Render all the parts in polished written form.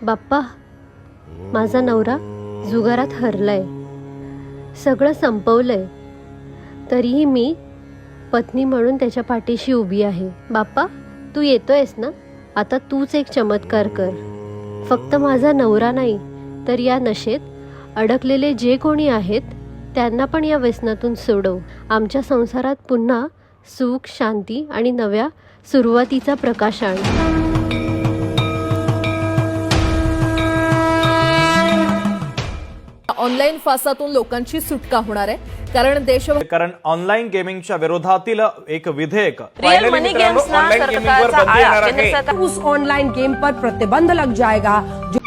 बाप्पा, माझा नवरा जुगारात हरलाय, सगळं संपवलंय, तरीही मी पत्नी म्हणून त्याच्या पाठीशी उभी आहे. बाप्पा, तू येतोयस ना? आता तूच एक चमत्कार कर. फक्त माझा नवरा नाही, तर या नशेत अडकलेले जे कोणी आहेत त्यांना पण या व्यसनातून सोडव. आमच्या संसारात पुन्हा सुख, शांती आणि नव्या सुरुवातीचा प्रकाश आण. ऑनलाईन फासातून लोकांची सुटका होणार आहे, कारण ऑनलाईन गेमिंगच्या विरोधातील एक विधेयक रियल मनी गेम्स ना ऑनलाइन गेमिंग पर सरकारचा बंदी येणार आळा केंद्र आहे. सरकार उस ऑनलाइन गेम पर प्रतिबंध लग जाएगा जो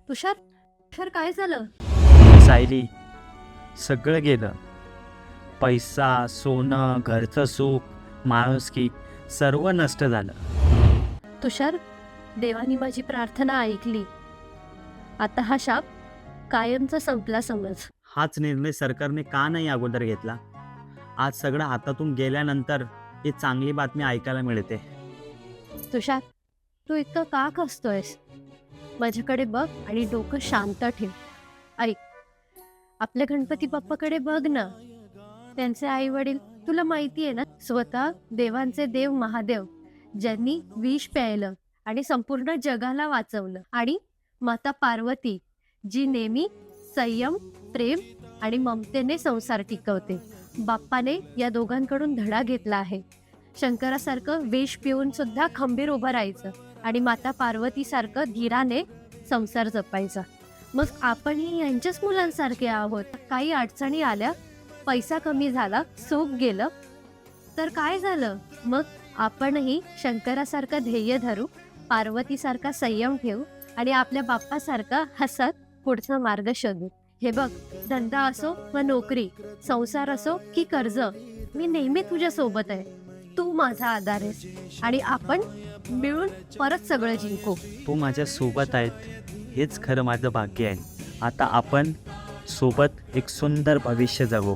तुषार काय झालं? सायली, सगळं गेलं. पैसा, सोनं, घरचं सुख, माणुसकी सर्व नष्ट झालं. तुषार, देवानी माझी प्रार्थना ऐकली. आता हा शाप कायमचा संपला समज. हाच निर्णय सरकारने का नाही अगोदर घेतला? आज सगळं हातातून गेल्यानंतर ही चांगली बातमी ऐकायला मिळते. तुषार, तू इतकं का खचतोयस? माझ्याकडे बघ आणि डोकं शांत ठेव. ऐक, आपल्या गणपती बाप्पाकडे बघ ना. त्यांचे आई वडील तुला माहिती आहे ना, स्वतः देवांचे देव महादेव, ज्यांनी विष प्यायलं आणि संपूर्ण जगाला वाचवलं. आणि माता पार्वती, जी नेहमी संयम, प्रेम आणि ममतेने संसार टिकवते. बाप्पाने या दोघांकडून धडा घेतला आहे. शंकरासारखं विष पिऊन सुद्धा खंबीर उभं राहायचं आणि माता पार्वतीसारखं धीराने संसार जपायचा. मग आपणही यांच्याच मुलांसारखे आहोत. काही अडचणी आल्या, पैसा कमी झाला, सुख गेलं, तर काय झालं? मग आपणही शंकरासारखं ध्येय धरू, पार्वतीसारखा संयम ठेवू आणि आपल्या बाप्पासारखा हसत पुढचा मार्ग शोधू. हे बघ, धंदा असो व नोकरी, संसार असो की कर्ज, मी नेहमी तुझ्या सोबत आहे. तू माझा आधार आहेस आणि आपण मिळून परत सगळं जिंकू. तू माझ्या सोबत आहेत, हेच खरं माझं भाग्य आहे. आता आपण सोबत एक सुंदर भविष्य जगू.